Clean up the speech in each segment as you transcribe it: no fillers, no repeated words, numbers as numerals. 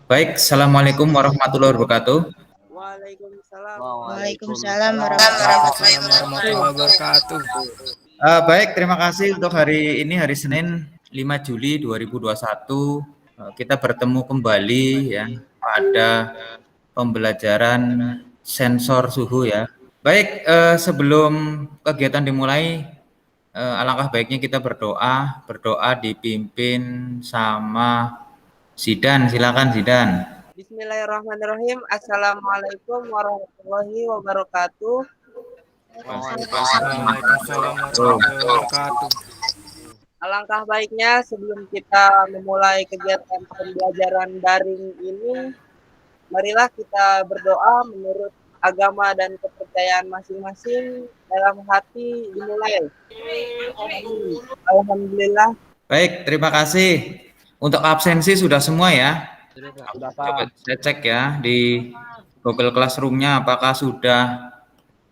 Baik, Assalamualaikum warahmatullahi wabarakatuh. Waalaikumsalam. Waalaikumsalam Warahmatullahi wabarakatuh. Baik, terima kasih untuk hari ini, hari Senin 5 Juli 2021. Kita bertemu kembali ya pada pembelajaran sensor suhu ya. Baik, sebelum kegiatan dimulai, alangkah baiknya kita berdoa dipimpin sama Zidan. Silakan Zidan. Bismillahirrahmanirrahim. Assalamualaikum warahmatullahi wabarakatuh. Waalaikumsalam warahmatullahi wabarakatuh. Alangkah baiknya sebelum kita memulai kegiatan pembelajaran daring ini, marilah kita berdoa menurut agama dan kepercayaan masing-masing. Dalam hati dimulai. Alhamdulillah. Baik, terima kasih. Untuk absensi sudah semua ya. Coba saya cek ya di Google Classroom-nya apakah sudah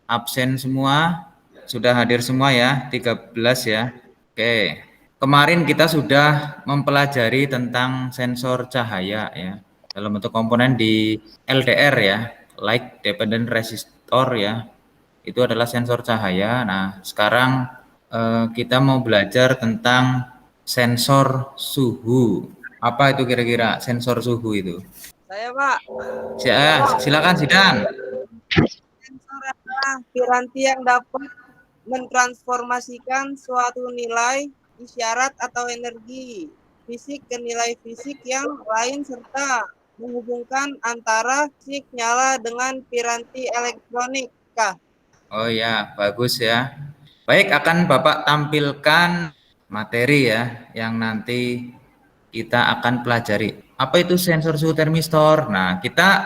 absen semua, sudah hadir semua ya, 13 ya. Oke. Kemarin kita sudah mempelajari tentang sensor cahaya ya. Dalam bentuk komponen di LDR ya, Light Dependent Resistor ya. Itu adalah sensor cahaya. Nah, sekarang kita mau belajar tentang sensor suhu. Apa itu kira-kira sensor suhu itu? Saya, Pak. Silakan Zidan. Sensor adalah piranti yang dapat mentransformasikan suatu nilai isyarat atau energi fisik ke nilai fisik yang lain serta menghubungkan antara fisik nyala dengan piranti elektronik. Oh ya, bagus ya. Baik, akan Bapak tampilkan materi ya yang nanti kita akan pelajari. Apa itu sensor suhu termistor? Nah, kita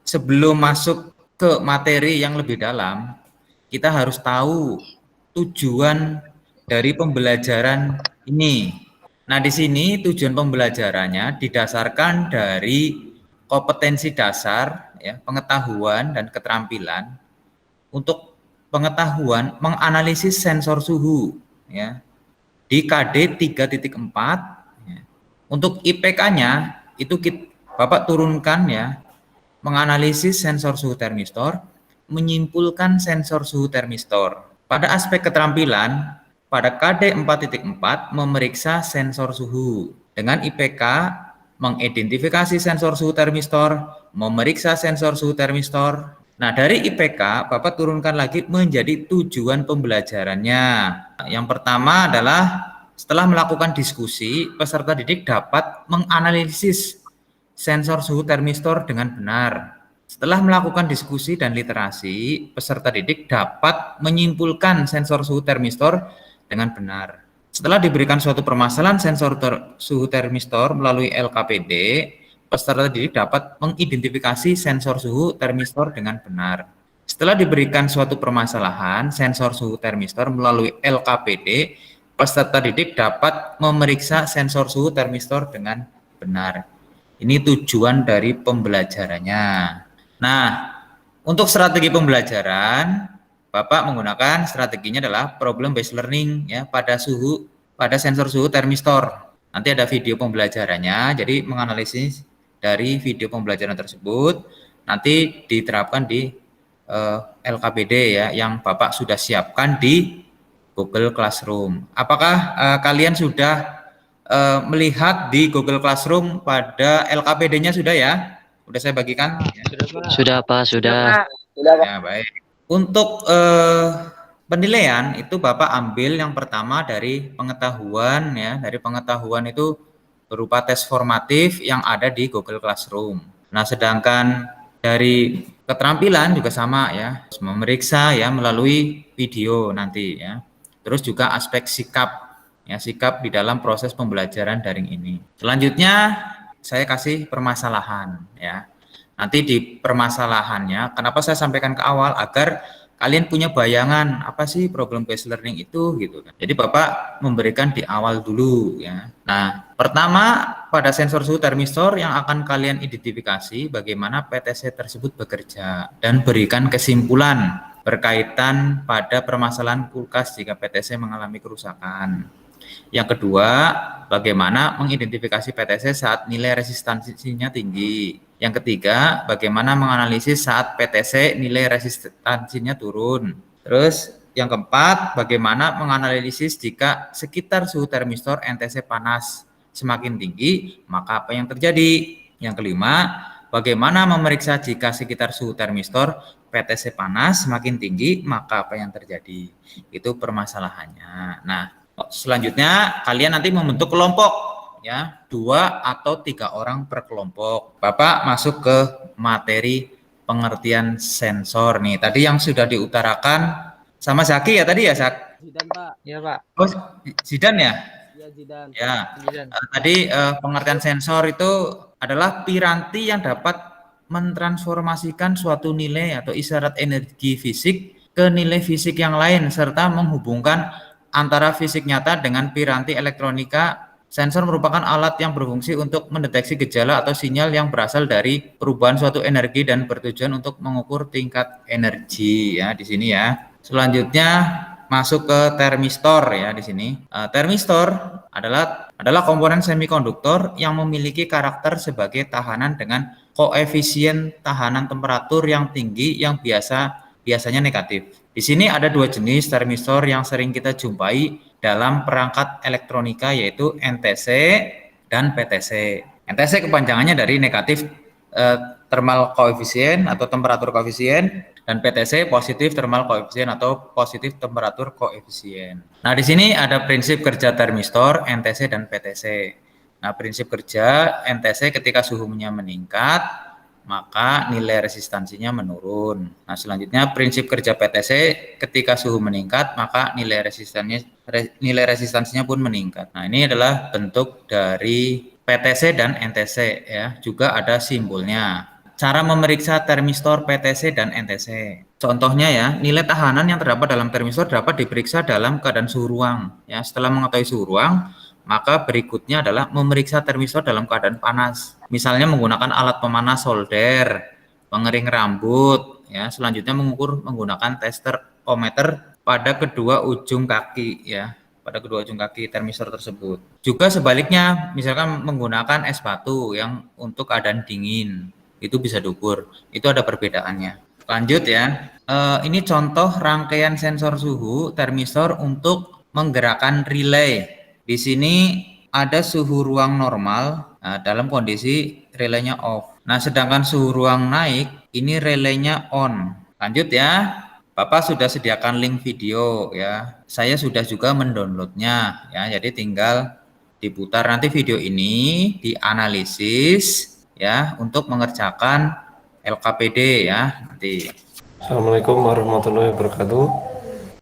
sebelum masuk ke materi yang lebih dalam, kita harus tahu tujuan dari pembelajaran ini. Nah, di sini tujuan pembelajarannya didasarkan dari kompetensi dasar, ya, pengetahuan dan keterampilan untuk pengetahuan menganalisis sensor suhu, ya, di KD 3.4. Untuk IPK-nya itu Bapak turunkan ya, menganalisis sensor suhu termistor, menyimpulkan sensor suhu termistor. Pada aspek keterampilan, pada KD 4.4 memeriksa sensor suhu. Dengan IPK mengidentifikasi sensor suhu termistor, memeriksa sensor suhu termistor. Nah, dari IPK Bapak turunkan lagi menjadi tujuan pembelajarannya. Yang pertama adalah setelah melakukan diskusi, peserta didik dapat menganalisis sensor suhu termistor dengan benar. Setelah melakukan diskusi dan literasi, peserta didik dapat menyimpulkan sensor suhu termistor dengan benar. Setelah diberikan suatu permasalahan sensor suhu termistor melalui LKPD, peserta didik dapat mengidentifikasi sensor suhu termistor dengan benar. Setelah diberikan suatu permasalahan sensor suhu termistor melalui LKPD, peserta didik dapat memeriksa sensor suhu termistor dengan benar. Ini tujuan dari pembelajarannya. Nah, untuk strategi pembelajaran, Bapak menggunakan strateginya adalah problem based learning ya pada sensor suhu termistor. Nanti ada video pembelajarannya, jadi menganalisis dari video pembelajaran tersebut nanti diterapkan di LKPD ya yang Bapak sudah siapkan di Google Classroom. Apakah kalian sudah melihat di Google Classroom pada LKPD-nya sudah ya? Sudah saya bagikan? Ya. Sudah Pak, sudah. Ya, baik. Untuk penilaian itu Bapak ambil yang pertama dari pengetahuan ya. Dari pengetahuan itu berupa tes formatif yang ada di Google Classroom. Nah, sedangkan dari keterampilan juga sama ya. Memeriksa ya melalui video nanti ya. Terus juga aspek sikap, ya sikap di dalam proses pembelajaran daring ini. Selanjutnya saya kasih permasalahan, ya. Nanti di permasalahannya, kenapa saya sampaikan ke awal agar kalian punya bayangan apa sih problem based learning itu, gitu kan. Jadi Bapak memberikan di awal dulu, ya. Nah, pertama pada sensor suhu termistor yang akan kalian identifikasi bagaimana PTC tersebut bekerja dan berikan kesimpulan berkaitan pada permasalahan kulkas jika PTC mengalami kerusakan. Yang kedua, bagaimana mengidentifikasi PTC saat nilai resistansinya tinggi. Yang ketiga, bagaimana menganalisis saat PTC nilai resistansinya turun. Terus yang keempat, bagaimana menganalisis jika sekitar suhu termistor NTC panas semakin tinggi, maka apa yang terjadi? Yang kelima, bagaimana memeriksa jika sekitar suhu termistor PTC panas semakin tinggi, maka apa yang terjadi? Itu permasalahannya. Nah, selanjutnya kalian nanti membentuk kelompok ya, 2 atau 3 orang per kelompok. Bapak masuk ke materi pengertian sensor nih. Tadi yang sudah diutarakan sama Zaki ya tadi ya, Zak? Zidan, Pak. Iya, Pak. Oh, Zidan ya? Iya, Zidan. Ya. Zidan. Tadi pengertian sensor itu adalah piranti yang dapat mentransformasikan suatu nilai atau isyarat energi fisik ke nilai fisik yang lain serta menghubungkan antara fisik nyata dengan piranti elektronika. Sensor merupakan alat yang berfungsi untuk mendeteksi gejala atau sinyal yang berasal dari perubahan suatu energi dan bertujuan untuk mengukur tingkat energi ya di sini ya. Selanjutnya masuk ke termistor ya di sini. Termistor adalah komponen semikonduktor yang memiliki karakter sebagai tahanan dengan koefisien tahanan temperatur yang tinggi yang biasanya negatif. Di sini ada 2 jenis termistor yang sering kita jumpai dalam perangkat elektronika yaitu NTC dan PTC. NTC kepanjangannya dari negatif thermal coefficient atau temperatur koefisien, dan PTC positif thermal coefficient atau positif temperatur koefisien. Nah, di sini ada prinsip kerja termistor NTC dan PTC. Nah, prinsip kerja NTC ketika suhunya meningkat, maka nilai resistansinya menurun. Nah, selanjutnya prinsip kerja PTC ketika suhu meningkat, maka nilai resistansinya pun meningkat. Nah, ini adalah bentuk dari PTC dan NTC ya, juga ada simbolnya. Cara memeriksa termistor PTC dan NTC. Contohnya ya, nilai tahanan yang terdapat dalam termistor dapat diperiksa dalam keadaan suhu ruang. Ya, setelah mengetahui suhu ruang, maka berikutnya adalah memeriksa termistor dalam keadaan panas. Misalnya menggunakan alat pemanas solder, pengering rambut. Ya, selanjutnya mengukur menggunakan tester ohmmeter pada kedua ujung kaki ya. Pada kedua ujung kaki termistor tersebut. Juga sebaliknya, misalkan menggunakan es batu yang untuk keadaan dingin. Itu bisa diukur, itu ada perbedaannya. Lanjut ya, ini contoh rangkaian sensor suhu termistor untuk menggerakkan relay. Di sini ada suhu ruang normal, dalam kondisi relaynya off. Nah, sedangkan suhu ruang naik, ini relaynya on. Lanjut ya, Bapak sudah sediakan link video ya. Saya sudah juga mendownloadnya ya, jadi tinggal diputar nanti video ini, dianalisis ya untuk mengerjakan LKPD ya nanti. Assalamualaikum warahmatullahi wabarakatuh.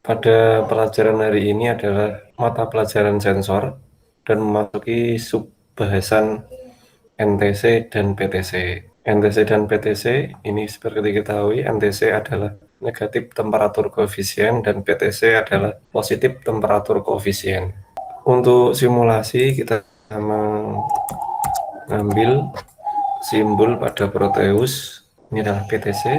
Pada pelajaran hari ini adalah mata pelajaran sensor dan memasuki subbahasan NTC dan PTC. NTC dan PTC ini seperti diketahui, NTC adalah negatif temperatur koefisien dan PTC adalah positif temperatur koefisien. Untuk simulasi kita mengambil simbol pada Proteus, ini adalah PTC.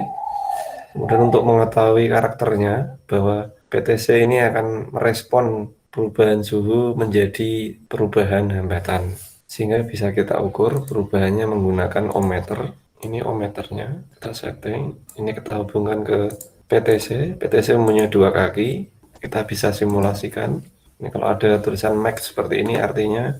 Kemudian untuk mengetahui karakternya, bahwa PTC ini akan merespon perubahan suhu menjadi perubahan hambatan. Sehingga bisa kita ukur perubahannya menggunakan ohmmeter. Ini ohmmeternya, kita setting. Ini kita hubungkan ke PTC. PTC mempunyai 2 kaki, kita bisa simulasikan. Ini kalau ada tulisan max seperti ini, artinya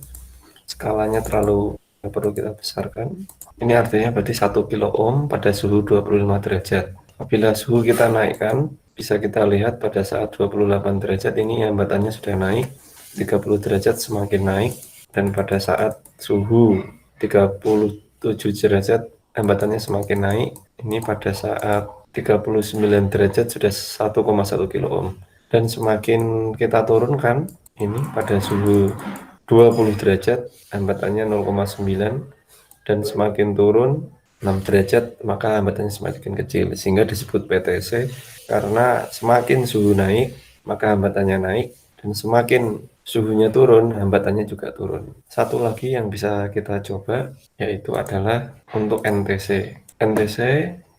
skalanya terlalu perlu kita besarkan. Ini artinya berarti 1 kilo ohm pada suhu 25 derajat. Apabila suhu kita naikkan, bisa kita lihat pada saat 28 derajat ini hambatannya sudah naik, 30 derajat semakin naik, dan pada saat suhu 37 derajat hambatannya semakin naik. Ini pada saat 39 derajat sudah 1,1 kilo ohm. Dan semakin kita turunkan, ini pada suhu 20 derajat hambatannya 0,9, dan semakin turun 6 derajat maka hambatannya semakin kecil, sehingga disebut PTC karena semakin suhu naik maka hambatannya naik, dan semakin suhunya turun hambatannya juga turun. Satu lagi yang bisa kita coba yaitu adalah untuk NTC. NTC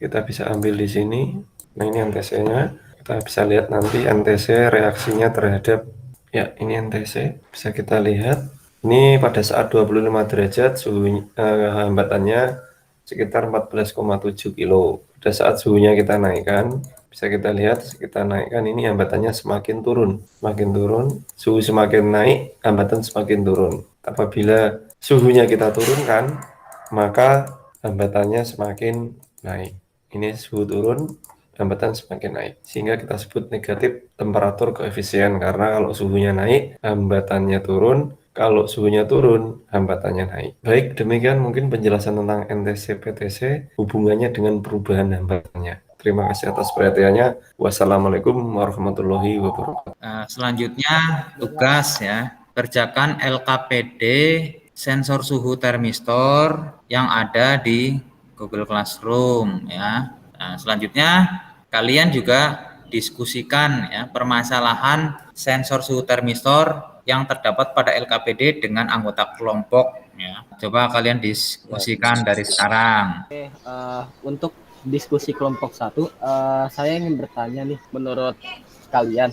kita bisa ambil di sini. Nah, ini NTC-nya. Kita bisa lihat nanti NTC reaksinya terhadap Ya, ini NTC. Bisa kita lihat. Ini pada saat 25 derajat suhu hambatannya sekitar 14,7 kilo. Pada saat suhunya kita naikkan, bisa kita lihat kita naikkan ini hambatannya semakin turun. Semakin turun, suhu semakin naik, hambatan semakin turun. Apabila suhunya kita turunkan, maka hambatannya semakin naik. Ini suhu turun, hambatan semakin naik, sehingga kita sebut negatif temperatur koefisien, karena kalau suhunya naik hambatannya turun, kalau suhunya turun hambatannya naik. Baik, demikian mungkin penjelasan tentang NTC PTC hubungannya dengan perubahan hambatannya. Terima kasih atas perhatiannya. Wassalamualaikum warahmatullahi wabarakatuh. Selanjutnya tugas ya, kerjakan LKPD sensor suhu termistor yang ada di Google Classroom ya. Selanjutnya kalian juga diskusikan ya permasalahan sensor suhu termistor yang terdapat pada LKPD dengan anggota kelompok ya. Coba kalian diskusikan dari sekarang. Untuk diskusi kelompok 1, saya ingin bertanya nih, menurut kalian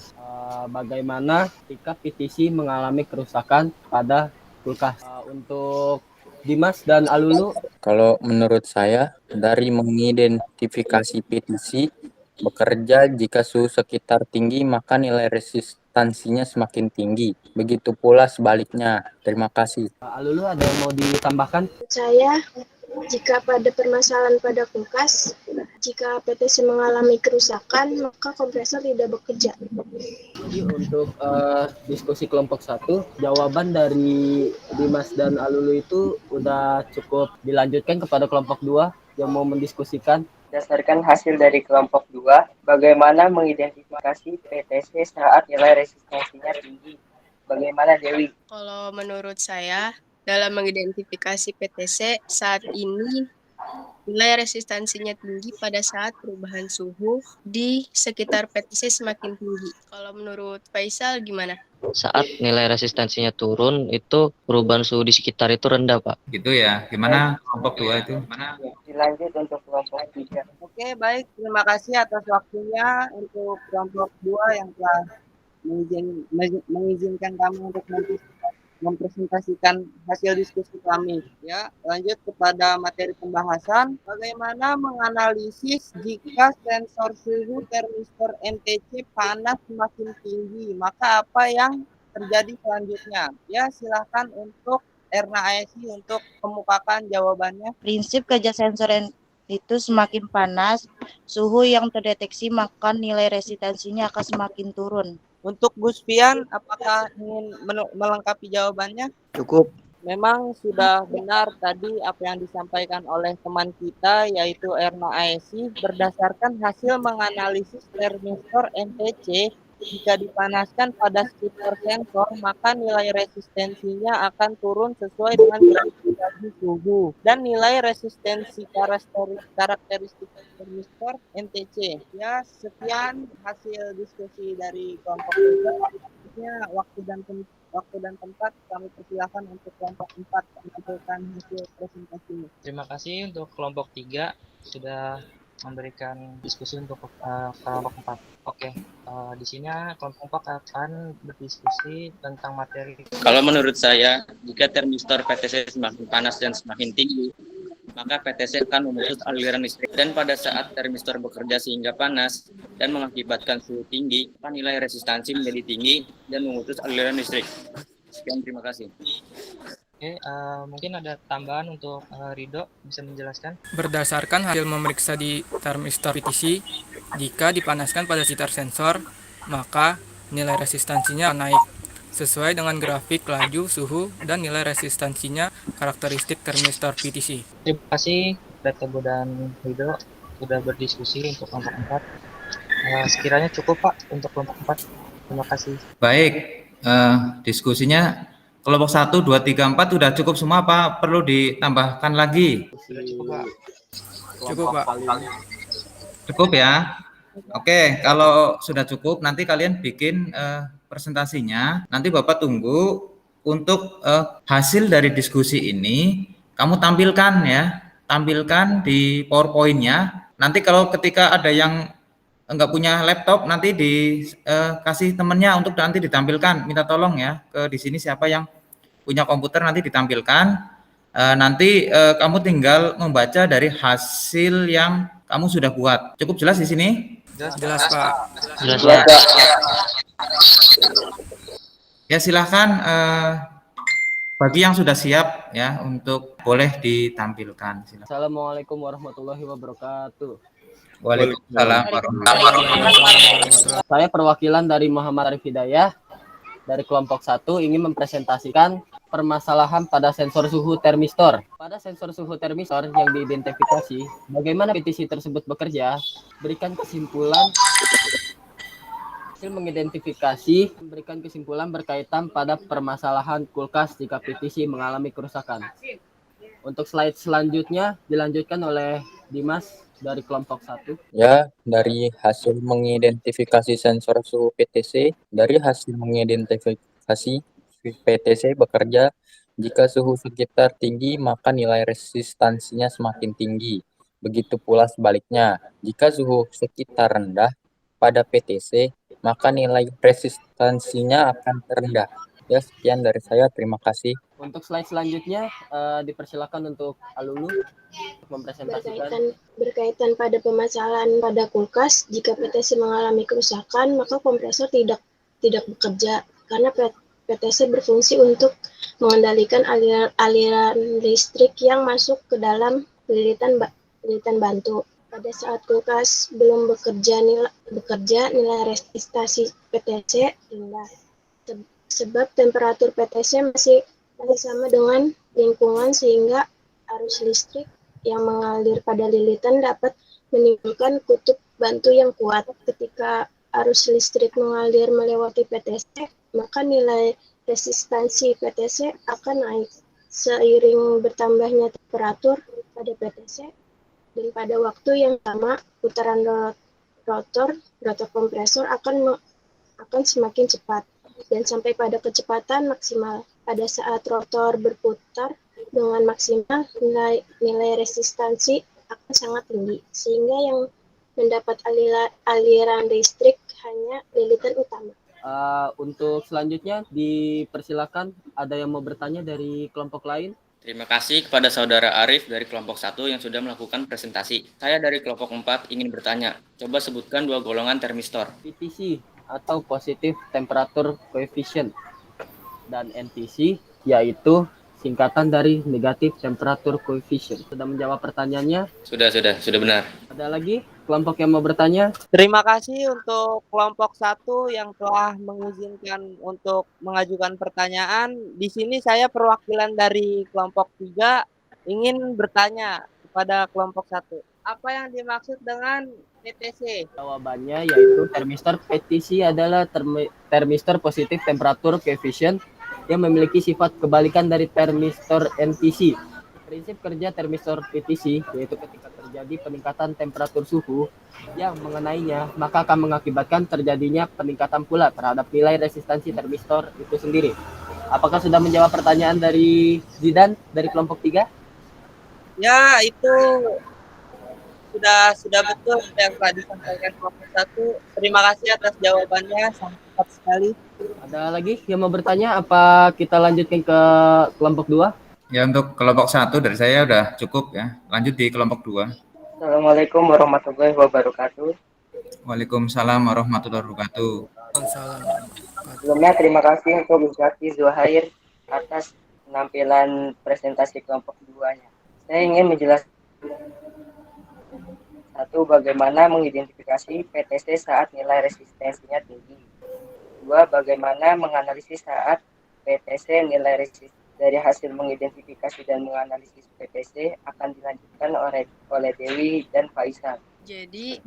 bagaimana jika PTC mengalami kerusakan pada kulkas? Untuk Dimas dan Alulu. Kalau menurut saya, dari mengidentifikasi PTC bekerja jika suhu sekitar tinggi, maka nilai resistansinya semakin tinggi. Begitu pula sebaliknya. Terima kasih. Alulu, ada yang mau ditambahkan? Saya, jika pada permasalahan pada kulkas, jika PTC mengalami kerusakan, maka kompresor tidak bekerja. Jadi untuk diskusi kelompok 1, jawaban dari Dimas dan Alulu itu udah cukup. Dilanjutkan kepada kelompok 2 yang mau mendiskusikan. Berdasarkan hasil dari kelompok 2, bagaimana mengidentifikasi PTC saat nilai resistansinya tinggi? Bagaimana Dewi? Kalau menurut saya, dalam mengidentifikasi PTC saat ini nilai resistansinya tinggi pada saat perubahan suhu di sekitar PTC semakin tinggi. Kalau menurut Faisal gimana? Saat nilai resistansinya turun, itu perubahan suhu di sekitar itu rendah, Pak. Gitu ya. Gimana kelompok 2 itu? Dilanjut untuk kelompok 3. Oke, baik. Terima kasih atas waktunya untuk kelompok 2 yang telah mengizinkan kami untuk mempresentasikan hasil diskusi kami. Ya, lanjut kepada materi pembahasan. Bagaimana menganalisis jika sensor suhu termistor NTC panas semakin tinggi, maka apa yang terjadi selanjutnya? Ya, silahkan untuk Erna Aesi untuk memukakan jawabannya. Prinsip kerja sensor itu semakin panas, suhu yang terdeteksi maka nilai resistansinya akan semakin turun. Untuk Gus Fian, apakah ingin melengkapi jawabannya? Cukup. Memang sudah benar tadi apa yang disampaikan oleh teman kita, yaitu Erna Aesi, berdasarkan hasil menganalisis termistor NTC, jika dipanaskan pada sekitar sensor, maka nilai resistensinya akan turun sesuai dengan gradasi suhu dan nilai resistensi karakteristik termistor NTC. Ya, sekian hasil diskusi dari kelompok 3. Waktu dan tempat kami persilakan untuk kelompok 4 menampilkan hasil presentasinya. Terima kasih untuk kelompok 3 sudah memberikan diskusi untuk kelompok 4. Oke, di sini kelompok 4 akan berdiskusi tentang materi. Kalau menurut saya, jika termistor PTC semakin panas dan semakin tinggi, maka PTC akan memutus aliran listrik. Dan pada saat termistor bekerja sehingga panas dan mengakibatkan suhu tinggi, maka nilai resistansi menjadi tinggi dan memutus aliran listrik. Sekian, terima kasih. Oke, mungkin ada tambahan untuk Ridho, bisa menjelaskan? Berdasarkan hasil memeriksa di termistor PTC, jika dipanaskan pada sekitar sensor, maka nilai resistansinya naik sesuai dengan grafik laju, suhu, dan nilai resistansinya karakteristik termistor PTC. Terima kasih Teguh dan Ridho sudah berdiskusi untuk kelompok 4. Sekiranya cukup Pak untuk kelompok 4. Terima kasih. Baik, diskusinya kelompok 1, 2, 3, 4 sudah cukup semua Pak? Perlu ditambahkan lagi? Sudah cukup Pak. Cukup Pak. Cukup ya? Oke, kalau sudah cukup nanti kalian bikin presentasinya. Nanti Bapak tunggu untuk hasil dari diskusi ini. Kamu tampilkan ya, tampilkan di PowerPoint-nya. Nanti kalau ketika ada yang enggak punya laptop nanti kasih temennya untuk nanti ditampilkan. Minta tolong ya ke di sini siapa yang punya komputer nanti ditampilkan. Nanti kamu tinggal membaca dari hasil yang kamu sudah buat. Cukup jelas di sini? Jelas, Pak. Jelas, Pak. Ya silahkan bagi yang sudah siap ya untuk boleh ditampilkan. Silakan. Assalamualaikum warahmatullahi wabarakatuh. Waalaikumsalam warahmatullahi wabarakatuh. Saya perwakilan dari Muhammad Arif Hidayah dari kelompok 1 ingin mempresentasikan permasalahan pada sensor suhu termistor. Pada sensor suhu termistor yang diidentifikasi, bagaimana PTC tersebut bekerja, berikan kesimpulan hasil mengidentifikasi, memberikan kesimpulan berkaitan pada permasalahan kulkas jika PTC mengalami kerusakan. Untuk slide selanjutnya dilanjutkan oleh Dimas dari kelompok 1. Ya, dari hasil mengidentifikasi sensor suhu PTC, dari hasil mengidentifikasi PTC bekerja jika suhu sekitar tinggi, maka nilai resistansinya semakin tinggi. Begitu pula sebaliknya, jika suhu sekitar rendah pada PTC, maka nilai resistansinya akan terendah. Ya, sekian dari saya. Terima kasih. Untuk slide selanjutnya dipersilakan untuk Alulu mempresentasikan. Berkaitan pada permasalahan pada kulkas, jika PTC mengalami kerusakan, maka kompresor tidak bekerja karena PTC berfungsi untuk mengendalikan aliran listrik yang masuk ke dalam lilitan bantu. Pada saat kulkas belum bekerja, nilai resistansi PTC rendah. Sebab temperatur PTC masih sama dengan lingkungan sehingga arus listrik yang mengalir pada lilitan dapat menimbulkan kutub bantu yang kuat. Ketika arus listrik mengalir melewati PTC, maka nilai resistansi PTC akan naik. Seiring bertambahnya temperatur pada PTC dan pada waktu yang sama, putaran rotor kompresor akan semakin cepat dan sampai pada kecepatan maksimal. Pada saat rotor berputar dengan maksimal, nilai resistansi akan sangat tinggi, sehingga yang mendapat aliran listrik hanya lilitan utama. Untuk selanjutnya dipersilakan, ada yang mau bertanya dari kelompok lain? Terima kasih kepada Saudara Arif dari kelompok 1 yang sudah melakukan presentasi. Saya dari kelompok 4 ingin bertanya. Coba sebutkan 2 golongan termistor. PTC atau Positive Temperature Coefficient dan NTC yaitu singkatan dari Negative Temperature Coefficient. Sudah menjawab pertanyaannya? Sudah benar. Ada lagi kelompok yang mau bertanya? Terima kasih untuk kelompok 1 yang telah mengizinkan untuk mengajukan pertanyaan. Di sini saya perwakilan dari kelompok 3 ingin bertanya kepada kelompok 1. Apa yang dimaksud dengan PTC? Jawabannya yaitu termistor PTC adalah termistor Positive Temperature Coefficient yang memiliki sifat kebalikan dari termistor NTC. Prinsip kerja termistor PTC yaitu ketika terjadi peningkatan temperatur suhu yang mengenainya, maka akan mengakibatkan terjadinya peningkatan pula terhadap nilai resistansi termistor itu sendiri. Apakah sudah menjawab pertanyaan dari Zidan dari kelompok 3? Ya, itu sudah betul yang telah disampaikan kelompok 1. Terima kasih atas jawabannya, sangat tepat sekali. Ada lagi yang mau bertanya? Apa kita lanjutkan ke kelompok 2? Ya, untuk kelompok 1 dari saya udah cukup ya. Lanjut di kelompok 2. Assalamualaikum warahmatullahi wabarakatuh. Waalaikumsalam warahmatullahi wabarakatuh. Sebelumnya terima kasih untuk Zaki Zuhair atas penampilan presentasi kelompok 2-nya. Saya ingin menjelaskan 1. Bagaimana mengidentifikasi PTC saat nilai resistensinya tinggi. 2. Bagaimana menganalisis saat PTC nilai resistensi. Dari hasil mengidentifikasi dan menganalisis PTC akan dilanjutkan oleh Dewi dan Faisal. Jadi,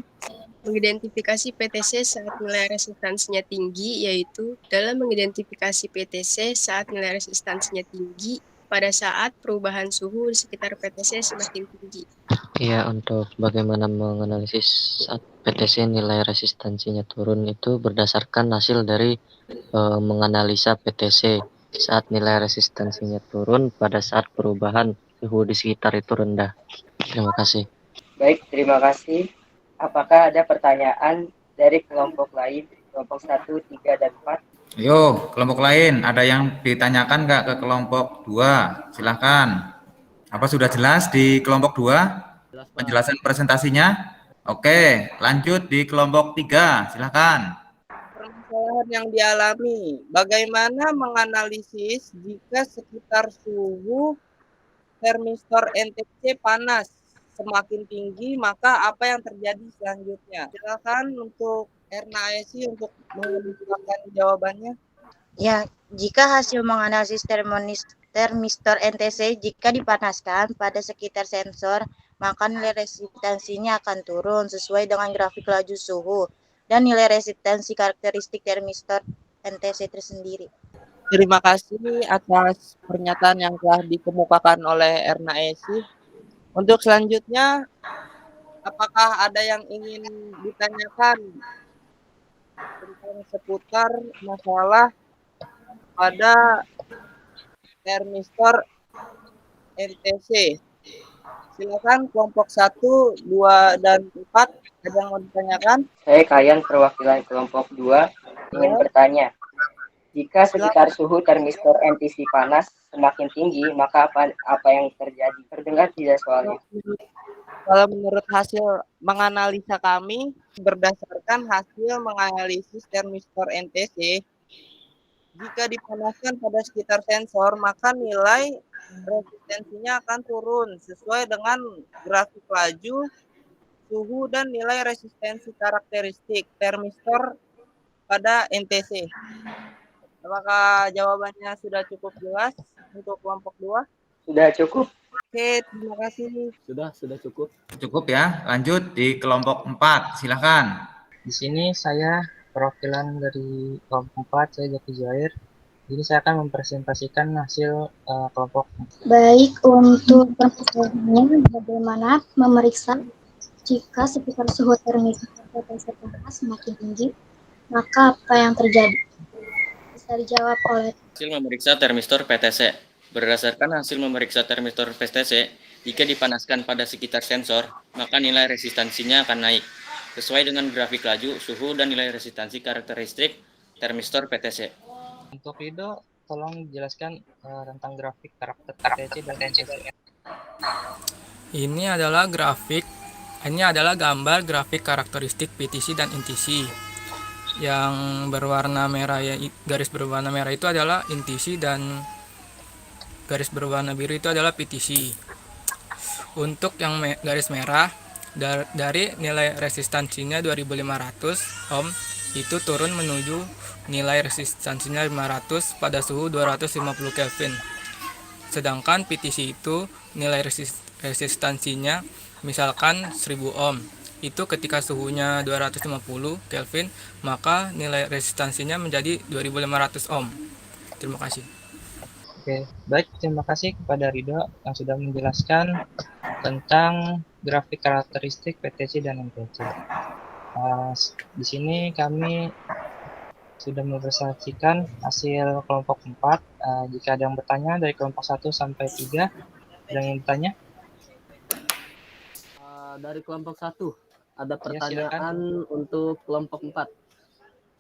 mengidentifikasi PTC saat nilai resistansinya tinggi, yaitu dalam mengidentifikasi PTC saat nilai resistansinya tinggi pada saat perubahan suhu di sekitar PTC semakin tinggi. Iya, untuk bagaimana menganalisis saat PTC nilai resistansinya turun itu berdasarkan hasil dari menganalisa PTC saat nilai resistansinya turun pada saat perubahan suhu di sekitar itu rendah. Terima kasih. Baik, terima kasih. Apakah ada pertanyaan dari kelompok lain, kelompok 1, 3, dan 4. Ayo, kelompok lain, ada yang ditanyakan nggak ke kelompok 2? Silahkan. Apa sudah jelas di kelompok 2? Jelas, Pak. Penjelasan presentasinya? Oke, lanjut di kelompok 3, silahkan. Permasalahan yang dialami, bagaimana menganalisis jika sekitar suhu termistor NTC panas semakin tinggi, maka apa yang terjadi selanjutnya? Silakan untuk Erna Esi untuk mengungkapkan jawabannya. Ya, jika hasil menganalisis termistor NTC jika dipanaskan pada sekitar sensor, maka nilai resistansinya akan turun sesuai dengan grafik laju suhu dan nilai resistansi karakteristik termistor NTC tersendiri. Terima kasih atas pernyataan yang telah dikemukakan oleh Erna Esi. Untuk selanjutnya, apakah ada yang ingin ditanyakan tentang seputar masalah pada termistor NTC? Silakan kelompok 1, 2, dan 4 ada yang mau ditanyakan? Saya Kayan, perwakilan kelompok 2, ingin bertanya. Jika sekitar suhu termistor NTC panas semakin tinggi, maka apa yang terjadi? Terdengar tidak soalnya? Kalau menurut hasil menganalisa kami, berdasarkan hasil menganalisis termistor NTC, jika dipanaskan pada sekitar sensor, maka nilai resistensinya akan turun sesuai dengan grafik laju, suhu, dan nilai resistensi karakteristik termistor pada NTC. Apakah jawabannya sudah cukup jelas untuk kelompok 2? Sudah cukup. Oke, terima kasih. Sudah cukup. Cukup ya. Lanjut di kelompok 4, silahkan. Di sini saya perwakilan dari kelompok 4, saya Zaki Jair. Jadi saya akan mempresentasikan hasil kelompok. Baik, untuk permasalahannya bagaimana memeriksa jika sekitar suhu termistor PTC panas semakin tinggi, maka apa yang terjadi? Bisa dijawab oleh Hasil memeriksa termistor PTC. Berdasarkan hasil memeriksa termistor PTC, jika dipanaskan pada sekitar sensor, maka nilai resistansinya akan naik sesuai dengan grafik laju, suhu, dan nilai resistansi karakteristik termistor PTC. Untuk Rido, tolong jelaskan tentang grafik karakter PTC dan NTC. Ini adalah gambar grafik karakteristik PTC dan NTC. Yang berwarna merah, garis berwarna merah itu adalah NTC dan garis berwarna biru itu adalah PTC. Untuk yang garis merah, dari nilai resistansinya 2500 ohm itu turun menuju nilai resistansinya 500 pada suhu 250 Kelvin. Sedangkan PTC itu nilai resistansinya misalkan 1000 ohm. Itu ketika suhunya 250 Kelvin, maka nilai resistansinya menjadi 2500 ohm. Terima kasih. Oke, baik, terima kasih kepada Rido yang sudah menjelaskan tentang grafik karakteristik PTC dan NTC. Di sini kami sudah mempresentasikan hasil kelompok 4. Jika ada yang bertanya dari kelompok 1 sampai 3, ada yang bertanya? Dari kelompok 1, ada Ya, pertanyaan untuk kelompok 4.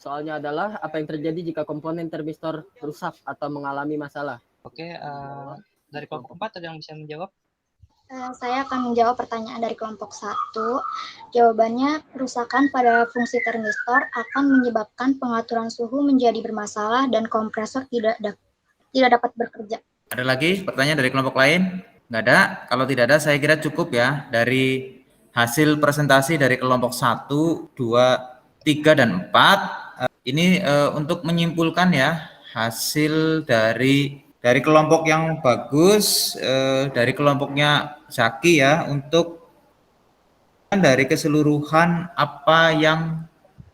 Soalnya adalah apa yang terjadi jika komponen termistor rusak atau mengalami masalah? Oke, dari kelompok 4 ada yang bisa menjawab? Saya akan menjawab pertanyaan dari kelompok 1. Jawabannya, kerusakan pada fungsi termistor akan menyebabkan pengaturan suhu menjadi bermasalah dan kompresor tidak dapat bekerja. Ada lagi pertanyaan dari kelompok lain? Nggak ada? Kalau tidak ada, saya kira cukup ya dari hasil presentasi dari kelompok 1, 2, 3, dan 4. Ini untuk menyimpulkan ya hasil dari kelompok yang bagus, dari kelompoknya Zaki ya, untuk dari keseluruhan apa yang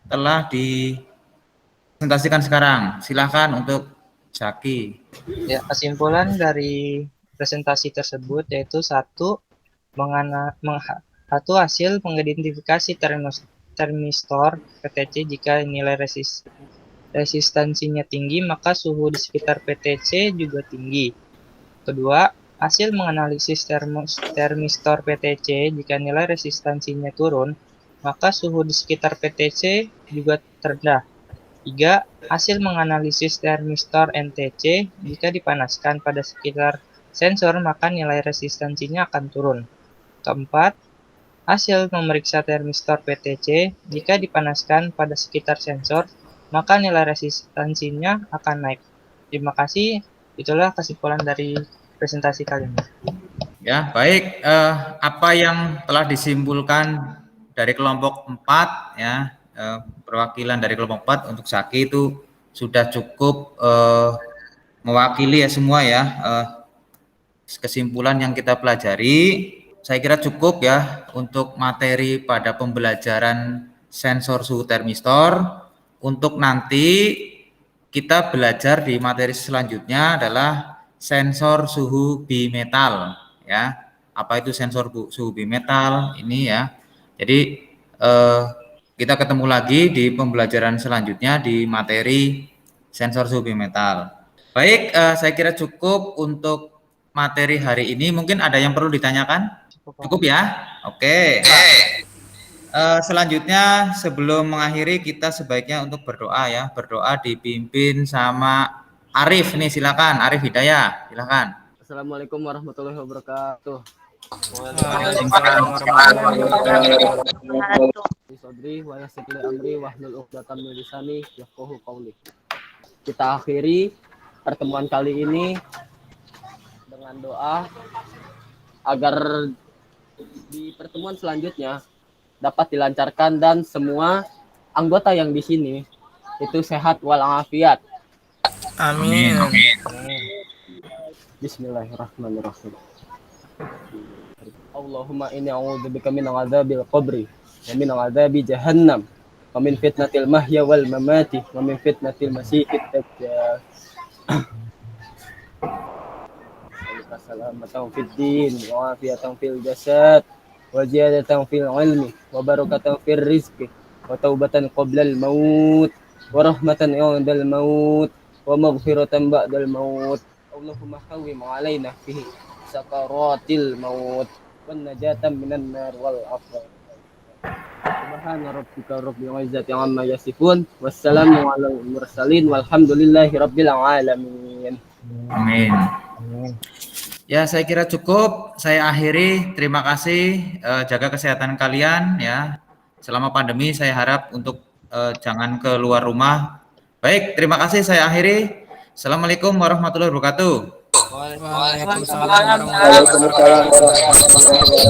telah dipresentasikan sekarang. Silahkan untuk Zaki. Ya, kesimpulan dari presentasi tersebut yaitu satu hasil mengidentifikasi termistor PTC jika nilai resistansinya tinggi, maka suhu di sekitar PTC juga tinggi. Kedua, hasil menganalisis termistor PTC jika nilai resistansinya turun maka suhu di sekitar PTC juga terendah. 3. Hasil menganalisis termistor NTC, jika dipanaskan pada sekitar sensor maka nilai resistansinya akan turun. Keempat, hasil memeriksa termistor PTC, jika dipanaskan pada sekitar sensor maka nilai resistansinya akan naik. Terima kasih, itulah kesimpulan dari presentasi kali ini. Ya, baik. Apa yang telah disimpulkan dari kelompok 4 ya, perwakilan dari kelompok 4 untuk Zaki itu sudah cukup mewakili ya semua ya kesimpulan yang kita pelajari. Saya kira cukup ya untuk materi pada pembelajaran sensor suhu termistor. Untuk nanti kita belajar di materi selanjutnya adalah sensor suhu bimetal ya. Apa itu sensor suhu bimetal ini ya. Jadi kita ketemu lagi di pembelajaran selanjutnya di materi sensor suhu bimetal. Baik, saya kira cukup untuk materi hari ini. Mungkin ada yang perlu ditanyakan? Cukup ya? Oke. Selanjutnya sebelum mengakhiri kita sebaiknya untuk berdoa ya. Berdoa dipimpin sama Arif nih, silakan. Arif Hidayah, silakan. Assalamualaikum warahmatullahi wabarakatuh. Waalaikumsalam warahmatullahi wabarakatuh. Sodri wa yassir li amri wahlul 'uqdatam min lisani yafqahu qawli. Kita akhiri pertemuan kali ini dengan doa agar di pertemuan selanjutnya dapat dilancarkan dan semua anggota yang di sini itu sehat walafiat. Amin. Bismillahirrahmanirrahim. Allahumma inni a'udzubika min adzabil qabri wa min adzabi jahannam wa min fitnatil mahya wal mamati wa min fitnatil masiihid dajjal. Salamatan fid din wa afiyatan fil jasad wa ziyadatan fil ilmi wa barakatan fil rizqi wa taubatan qabla al maut wa rahmatan 'indal maut wa maghfiratan ba'dal maut. Allahumma hawwim 'alaina fihi sakaratil maut wan najatan minan nar wal afwa. Subhana rabbika rabbil izzati 'amma yasifun wassalamu 'alal mursalin walhamdulillahi rabbil alamin. Amin. Ya, saya kira cukup. Saya akhiri. Terima kasih. Jaga kesehatan kalian ya. Selama pandemi saya harap untuk jangan keluar rumah. Baik, terima kasih. Saya akhiri. Assalamualaikum warahmatullahi wabarakatuh. Waalaikumsalam warahmatullahi wabarakatuh.